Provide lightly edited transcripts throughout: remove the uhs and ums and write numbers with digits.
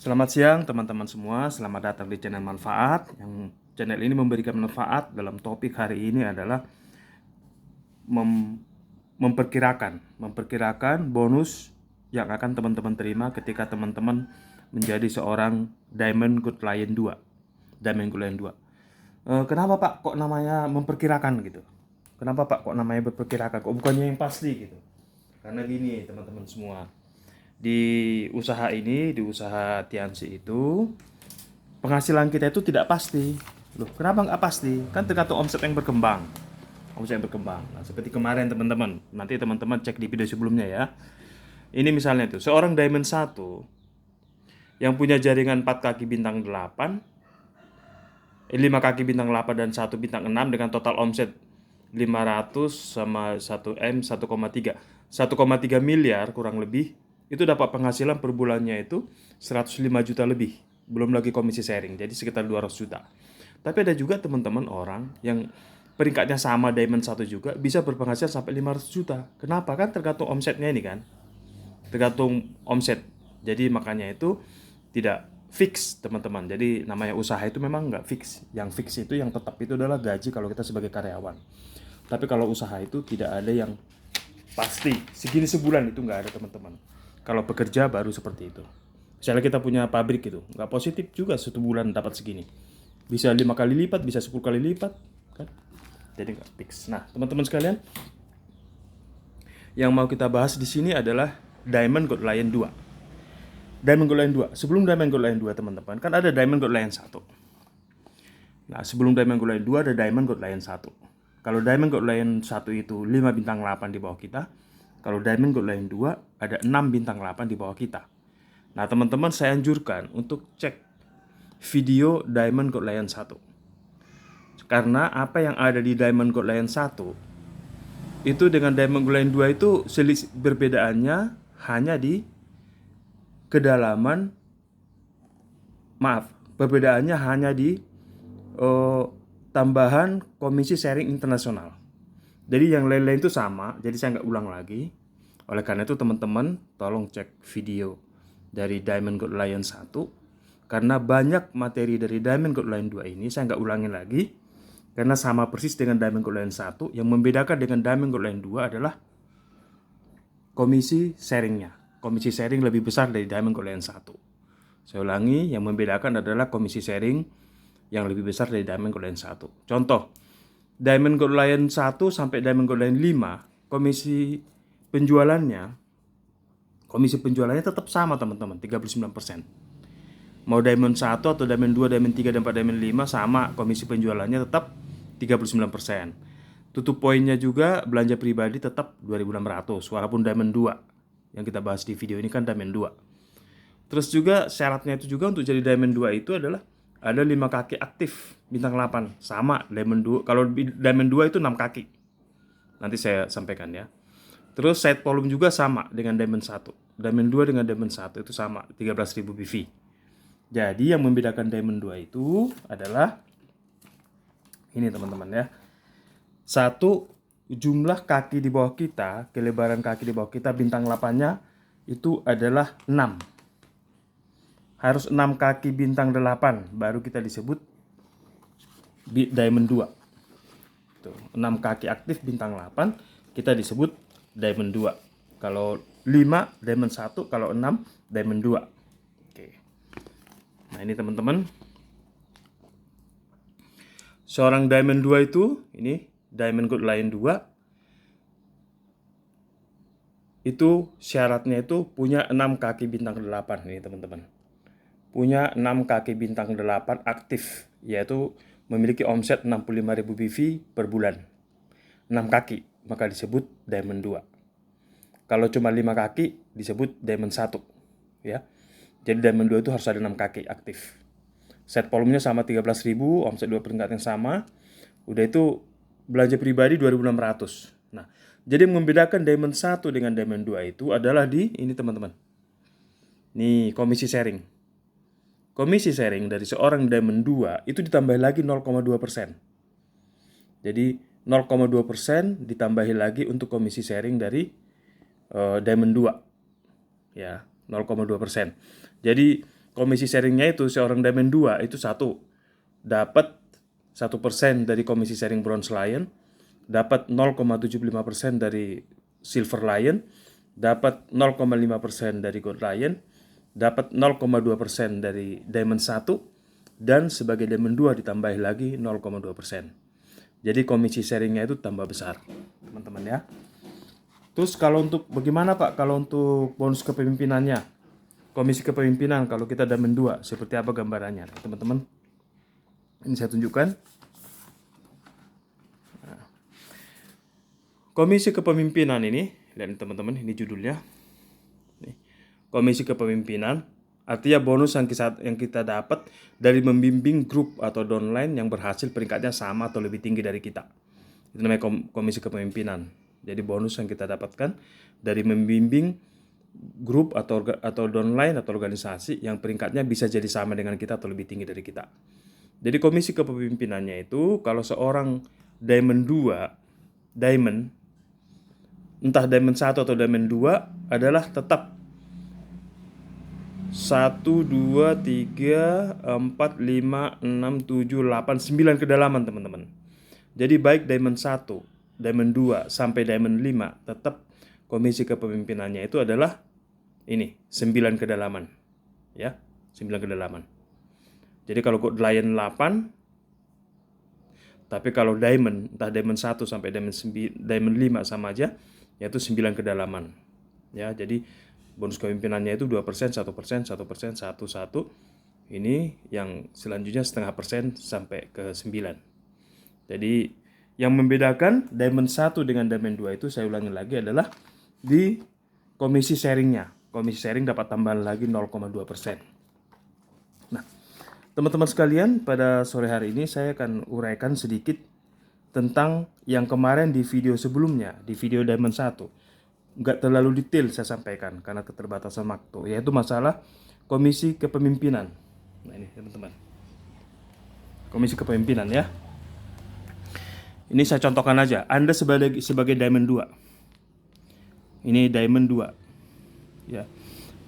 Selamat siang teman-teman semua, selamat datang di channel Manfaat. Yang channel ini memberikan manfaat dalam topik hari ini adalah memperkirakan bonus yang akan teman-teman terima ketika teman-teman menjadi seorang Diamond Good Client 2. Diamond Good Client 2. Kenapa Pak kok namanya memperkirakan gitu? Kenapa Pak kok namanya memperkirakan? Kok bukannya yang pasti gitu? Karena gini teman-teman semua, di usaha Tiansi itu penghasilan kita itu tidak pasti. Loh, kenapa nggak pasti? Kan tergantung omset yang berkembang. Nah, seperti kemarin teman-teman, nanti teman-teman cek di video sebelumnya ya. Ini misalnya tuh, seorang Diamond 1 yang punya jaringan 4 kaki bintang 8, 5 kaki bintang 8 dan 1 bintang 6 dengan total omset 500 sama 1M 1,3 miliar kurang lebih, itu dapat penghasilan per bulannya itu 105 juta lebih, belum lagi komisi sharing, jadi sekitar 200 juta. Tapi ada juga teman-teman orang yang peringkatnya sama Diamond 1 juga bisa berpenghasilan sampai 500 juta. Kenapa? Kan tergantung omsetnya ini kan. Tergantung omset. Jadi makanya itu tidak fix teman-teman. Jadi namanya usaha itu memang nggak fix. Yang fix itu yang tetap itu adalah gaji kalau kita sebagai karyawan. Tapi kalau usaha itu tidak ada yang pasti. Segini sebulan itu nggak ada teman-teman. Kalau bekerja baru seperti itu. Misalnya kita punya pabrik gitu, nggak positif juga 1 bulan dapat segini. Bisa 5 kali lipat, bisa 10 kali lipat, kan? Jadi nggak fix. Nah, teman-teman sekalian, yang mau kita bahas di sini adalah Diamond Good Client 2. Diamond Good Client 2. Sebelum Diamond Good Client 2, teman-teman, kan ada Diamond Good Client 1. Nah, sebelum Diamond Good Client 2 ada Diamond Good Client 1. Kalau Diamond Good Client 1 itu 5 bintang 8 di bawah kita. Kalau Diamond Good Client 2 ada 6 bintang 8 di bawah kita. Nah, teman-teman saya anjurkan untuk cek video Diamond Good Client 1. Karena apa yang ada di Diamond Good Client 1 itu dengan Diamond Good Client 2 itu berbedaannya hanya di kedalaman, perbedaannya hanya di tambahan komisi sharing internasional. Jadi yang lain-lain itu sama, jadi saya nggak ulang lagi. Oleh karena itu teman-teman tolong cek video dari Diamond Good Client 1. Karena banyak materi dari Diamond Good Client 2 ini saya nggak ulangin lagi. Karena sama persis dengan Diamond Good Client 1. Yang membedakan dengan Diamond Good Client 2 adalah komisi sharingnya. Komisi sharing lebih besar dari Diamond Good Client 1. Saya ulangi, yang membedakan adalah komisi sharing yang lebih besar dari Diamond Good Client 1. Contoh, Diamond Good Client 1 sampai Diamond Good Client 5, komisi penjualannya tetap sama teman-teman, 39%. Mau Diamond 1 atau Diamond 2, Diamond 3, dan 4, Diamond 5 sama, komisi penjualannya tetap 39%. Tutup poinnya juga belanja pribadi tetap 2.600 walaupun Diamond 2. Yang kita bahas di video ini kan Diamond 2. Terus juga syaratnya itu juga untuk jadi Diamond 2 itu adalah ada 5 kaki aktif bintang 8. Sama Diamond 2. Kalau Diamond 2 itu 6 kaki. Nanti saya sampaikan ya. Terus side volume juga sama dengan Diamond 1. Diamond 2 dengan Diamond 1 itu sama, 13.000 PV. Jadi yang membedakan Diamond 2 itu adalah ini teman-teman ya. Satu, jumlah kaki di bawah kita, kelebaran kaki di bawah kita bintang 8-nya itu adalah 6. Harus 6 kaki bintang 8 baru kita disebut Diamond 2. Tuh, 6 kaki aktif bintang 8 kita disebut Diamond 2. Kalau 5 Diamond 1, kalau 6 Diamond 2. Oke. Nah, ini teman-teman. Seorang Diamond 2 itu, ini Diamond Good Client 2 itu syaratnya itu punya 6 kaki bintang 8 ini teman-teman. Punya 6 kaki bintang 8 aktif, yaitu memiliki omset 65.000 PV per bulan. 6 kaki, maka disebut Diamond 2. Kalau cuma 5 kaki, disebut Diamond 1. Ya. Jadi Diamond 2 itu harus ada 6 kaki aktif. Set volumenya sama 13.000, omset 2 peringkat yang sama. Udah itu belanja pribadi 2.600. Nah, jadi yang membedakan Diamond 1 dengan Diamond 2 itu adalah di ini teman-teman. Nih, komisi sharing. Komisi sharing dari seorang Diamond 2 itu ditambah lagi 0,2%. Jadi 0,2% ditambahi lagi untuk komisi sharing dari Diamond 2. Ya, 0,2%. Jadi komisi sharingnya itu seorang Diamond 2 itu dapat 1% dari komisi sharing Bronze Lion, dapat 0,75% dari Silver Lion, dapat 0,5% dari Gold Lion, dapat 0,2% dari Diamond 1, dan sebagai Diamond 2 ditambah lagi 0,2%. Jadi komisi sharingnya itu tambah besar, teman-teman ya. Terus kalau untuk bagaimana Pak kalau untuk bonus kepemimpinannya? Komisi kepemimpinan kalau kita Diamond 2 seperti apa gambarannya, teman-teman? Ini saya tunjukkan. Komisi kepemimpinan ini, lihat teman-teman, ini judulnya. Komisi kepemimpinan artinya bonus yang kita dapat dari membimbing grup atau downline yang berhasil peringkatnya sama atau lebih tinggi dari kita. Itu namanya komisi kepemimpinan. Jadi bonus yang kita dapatkan dari membimbing grup atau downline atau organisasi yang peringkatnya bisa jadi sama dengan kita atau lebih tinggi dari kita. Jadi komisi kepemimpinannya itu kalau seorang Diamond 2, entah Diamond 1 atau Diamond 2 adalah tetap 1, 2, 3, 4, 5, 6, 7, 8, 9 kedalaman teman-teman. Jadi baik Diamond 1, Diamond 2 sampai Diamond 5 tetap komisi kepemimpinannya itu adalah ini 9 kedalaman. Ya, 9 kedalaman. Jadi kalau Gold Lion 8, tapi kalau Diamond, entah Diamond 1 sampai Diamond 5 sama aja, yaitu 9 kedalaman. Ya, jadi bonus kepemimpinannya itu 2%, 1%, 1%, 1. Ini yang selanjutnya 0,5% sampai ke 9. Jadi yang membedakan Diamond 1 dengan Diamond 2 itu saya ulangi lagi adalah di komisi sharingnya. Komisi sharing dapat tambahan lagi 0,2%. Nah, teman-teman sekalian, pada sore hari ini saya akan uraikan sedikit tentang yang kemarin di video sebelumnya, di video Diamond 1. Nggak terlalu detail saya sampaikan karena keterbatasan waktu, yaitu masalah komisi kepemimpinan. Nah ini teman-teman, komisi kepemimpinan ya. Ini saya contohkan aja, Anda sebagai Diamond 2. Ini Diamond 2. Ya.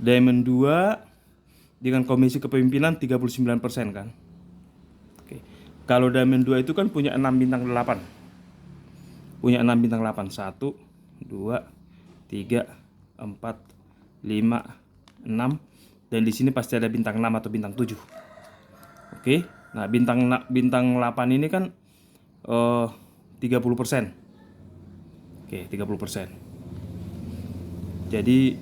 Diamond 2 dengan komisi kepemimpinan 39% kan. Oke. Kalau Diamond 2 itu kan punya 6 bintang 8. Punya 6 bintang 8. 1, 2, 3, 4, 5, 6. Dan di sini pasti ada bintang 6 atau bintang 7. Oke. Nah, bintang 8 ini kan 30%. Oke, 30%. Jadi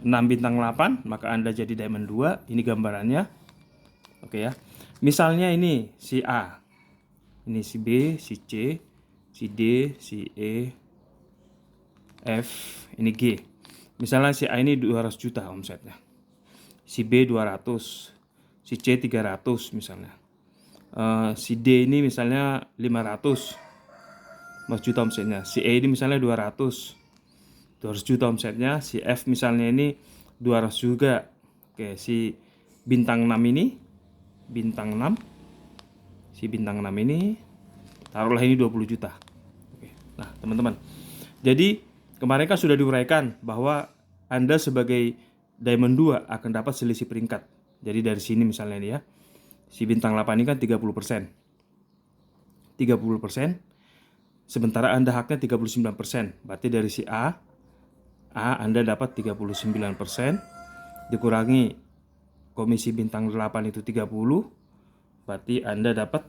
6 bintang 8, maka Anda jadi Diamond 2. Ini gambarannya. Oke ya. Misalnya ini si A. Ini si B, si C, si D, si E, F, ini G. Misalnya si A ini 200 juta omsetnya. Si B 200, si C 300 misalnya. Si D ini misalnya 500 juta omsetnya. Si E ini misalnya 200 juta omsetnya. Si F misalnya ini 200 juga. Oke, si bintang 6 ini, bintang 6, si bintang 6 ini taruhlah ini 20 juta. Oke. Nah teman-teman, jadi kemarin kan sudah diuraikan bahwa Anda sebagai Diamond 2 akan dapat selisih peringkat. Jadi dari sini misalnya ini ya, si bintang 8 ini kan 30%. 30%, sementara Anda haknya 39%. Berarti dari si A Anda dapat 39%, dikurangi komisi bintang 8 itu 30, berarti Anda dapat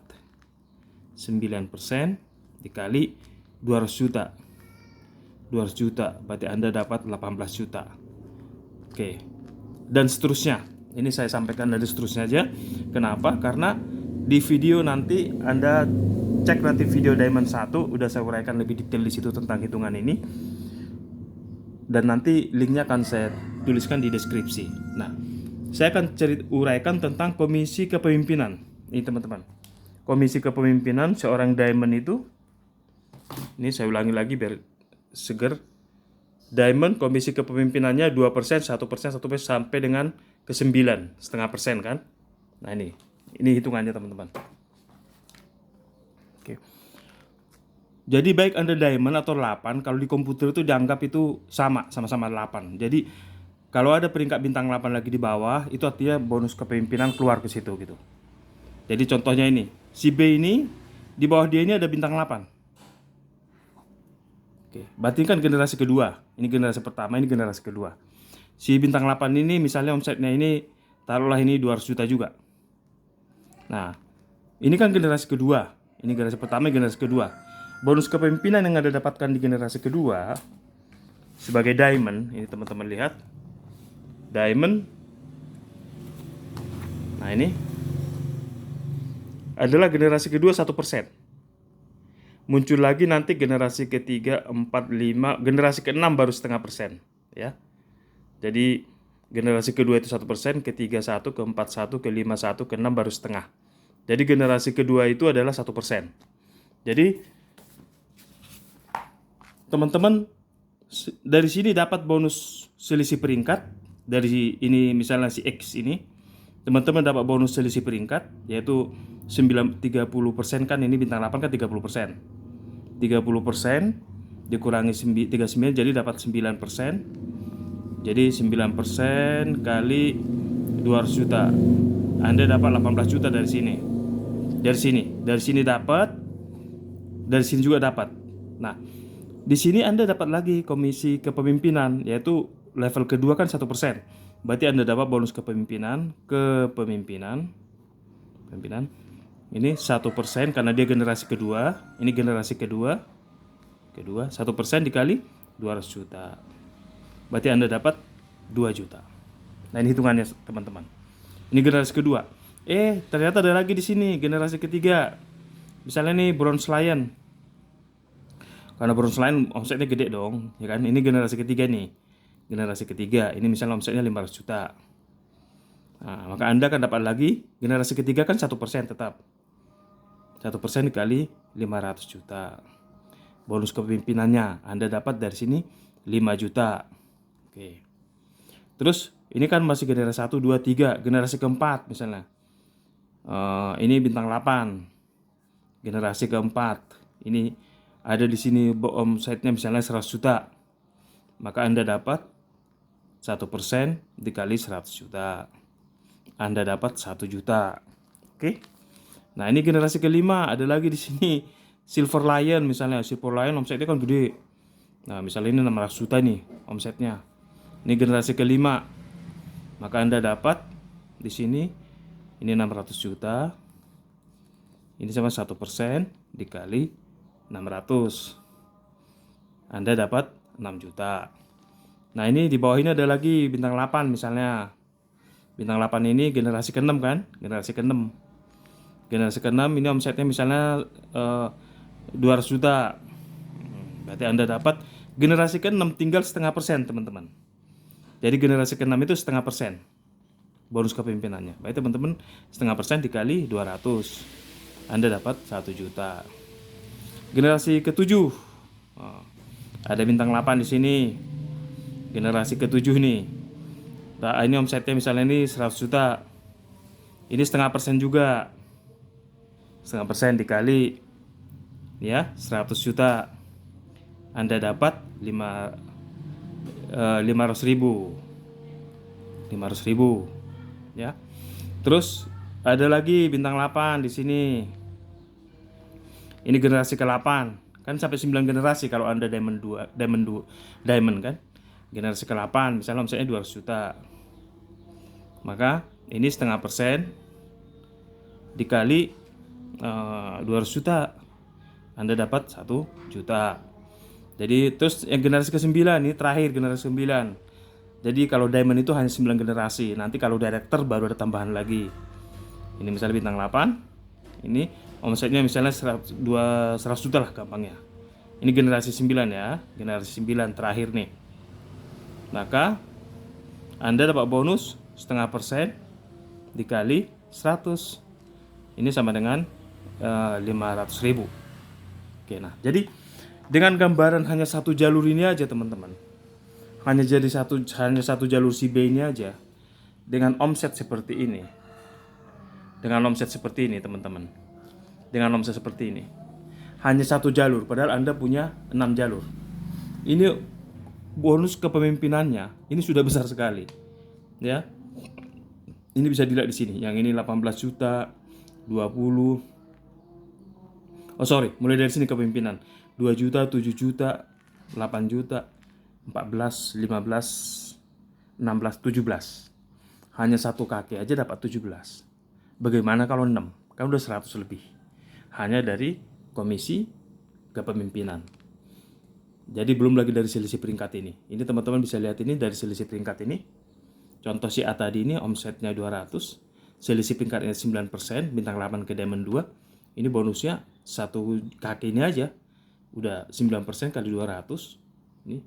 9% dikali 200 juta. 200 juta, berarti Anda dapat 18 juta. Oke. Dan seterusnya. Ini saya sampaikan dari seterusnya aja. Kenapa? Karena di video nanti Anda cek nanti video Diamond 1, udah saya uraikan lebih detail di situ tentang hitungan ini. Dan nanti linknya akan saya tuliskan di deskripsi. Nah, saya akan uraikan tentang komisi kepemimpinan. Ini teman-teman, komisi kepemimpinan seorang Diamond itu, ini saya ulangi lagi biar seger. Diamond komisi kepemimpinannya 2%, 1%, 1% sampai dengan ke 9,5% kan. Nah ini hitungannya teman-teman. Oke. Jadi baik Anda Diamond atau 8, kalau di komputer itu dianggap itu sama-sama 8. Jadi Kalau ada peringkat bintang 8 lagi di bawah, itu artinya bonus kepemimpinan keluar ke situ gitu. Jadi contohnya ini, si B ini di bawah dia ini ada bintang 8. Oke, berarti kan generasi kedua. Ini generasi pertama, ini generasi kedua. Si bintang 8 ini misalnya omsetnya ini taruhlah ini 200 juta juga. Nah, ini kan generasi kedua. Ini generasi pertama, generasi kedua. Bonus kepemimpinan yang Anda dapatkan di generasi kedua sebagai diamond, ini teman-teman lihat. Diamond. Nah, ini adalah generasi kedua 1%. Muncul lagi nanti generasi ketiga, 4, 5, generasi ke-6 baru 0,5%, ya. Jadi generasi kedua itu 1%, ketiga 1, keempat 1, kelima 1, keenam baru setengah. Jadi generasi kedua itu adalah 1%. Jadi teman-teman dari sini dapat bonus selisih peringkat. Dari ini misalnya si X ini, teman-teman dapat bonus selisih peringkat yaitu 30% kan, ini bintang 8 kan 30%. 30% dikurangi 39 jadi dapat 9%. Jadi 9% kali 200 juta. Anda dapat 18 juta dari sini. Dari sini dapat, dari sini juga dapat. Nah, di sini Anda dapat lagi komisi kepemimpinan, yaitu level kedua kan 1%. Berarti Anda dapat bonus kepemimpinan. Ini 1% karena dia generasi kedua. Ini generasi kedua 1% dikali 200 juta. Berarti Anda dapat 2 juta. Nah, ini hitungannya teman-teman. Ini generasi kedua. Ternyata ada lagi di sini generasi ketiga. Misalnya nih Bronze Lion. Karena Bronze Lion omsetnya gede dong, ya kan? Ini generasi ketiga nih. Generasi ketiga, ini misalnya omsetnya 500 juta. Nah, maka Anda akan dapat lagi generasi ketiga kan 1% tetap. 1% dikali 500 juta. Bonus kepemimpinannya Anda dapat dari sini 5 juta. Oke. Terus ini kan masih generasi 1, 2, 3, generasi keempat misalnya. Ini bintang 8. Generasi keempat. Ini ada di sini omsetnya misalnya 100 juta. Maka Anda dapat 1% dikali 100 juta. Anda dapat 1 juta. Oke. Nah, ini generasi kelima, ada lagi di sini Silver Lion misalnya. Silver Lion omsetnya kan gede. Nah, misalnya ini 600 juta nih omsetnya. Ini generasi kelima. Maka Anda dapat di sini ini 600 juta. Ini sama 1% dikali 600. Anda dapat 6 juta. Nah, ini di bawah ini ada lagi bintang 8 misalnya. Bintang 8 ini generasi ke-6 kan? Generasi ke-6. Generasi ke-6 ini omsetnya misalnya 200 juta. Berarti Anda dapat generasi ke-6 tinggal 0,5%, teman-teman. Jadi generasi ke-6 itu 0,5% bonus kepemimpinannya. Berarti teman-teman 0,5% dikali 200. Anda dapat 1 juta. Generasi ke-7. Ada bintang 8 di sini. Generasi ke-7 nih. Nah, ini omsetnya misalnya ini 100 juta. Ini 0,5% juga. 0,5% dikali ya 100 juta. Anda dapat 500 ribu ya. Terus ada lagi bintang 8 di sini. Ini generasi ke-8. Kan sampai 9 generasi kalau Anda diamond kan. Generasi ke-8 misalnya omsetnya 200 juta. Maka ini 0,5% dikali 200 juta. Anda dapat 1 juta. Jadi terus yang generasi ke-9 ini terakhir generasi ke-9. Jadi kalau diamond itu hanya 9 generasi. Nanti kalau director baru ada tambahan lagi. Ini misalnya bintang 8. Ini omsetnya misalnya 100 juta lah gampangnya. Ini generasi 9 ya. Generasi 9 terakhir nih. Maka Anda dapat bonus 0,5% dikali 100. Ini sama dengan 500 ribu. Oke, nah jadi dengan gambaran hanya satu jalur ini aja teman-teman. Hanya satu jalur si B ini aja. Dengan omset seperti ini. Teman-teman. Dengan omset seperti ini. Hanya satu jalur, padahal Anda punya 6 jalur. Ini bonus kepemimpinannya ini sudah besar sekali. Ya. Ini bisa dilihat di sini. Yang ini 18 juta, 20. Oh sorry, mulai dari sini kepemimpinan. 2 juta, 7 juta, 8 juta, 14, 15, 16, 17. Hanya satu kaki aja dapat 17. Bagaimana kalau 6? Kan udah 100 lebih. Hanya dari komisi kepemimpinan. Jadi belum lagi dari selisih peringkat ini. Ini teman-teman bisa lihat ini dari selisih peringkat ini. Contoh si A tadi ini omsetnya 200, selisih peringkatnya 9%, bintang 8 ke diamond 2. Ini bonusnya satu kaki ini aja. Udah 9% kali 200. Ini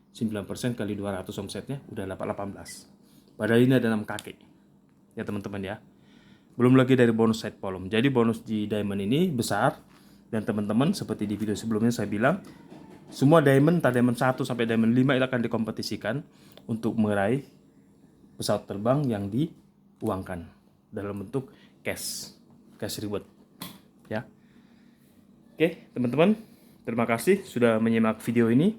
9% kali 200 omsetnya udah dapat 18. Padahal ini ada 6 kaki. Ya teman-teman ya. Belum lagi dari bonus side column. Jadi bonus di diamond ini besar. Dan teman-teman seperti di video sebelumnya saya bilang, semua diamond, entah diamond 1 sampai diamond 5 itu akan dikompetisikan untuk meraih pesawat terbang yang diuangkan dalam bentuk cash reward. Ya. Oke, teman-teman, terima kasih sudah menyimak video ini.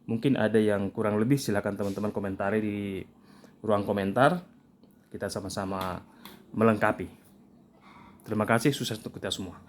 Mungkin ada yang kurang lebih, silakan teman-teman komentari di ruang komentar. Kita sama-sama melengkapi. Terima kasih, sukses untuk kita semua.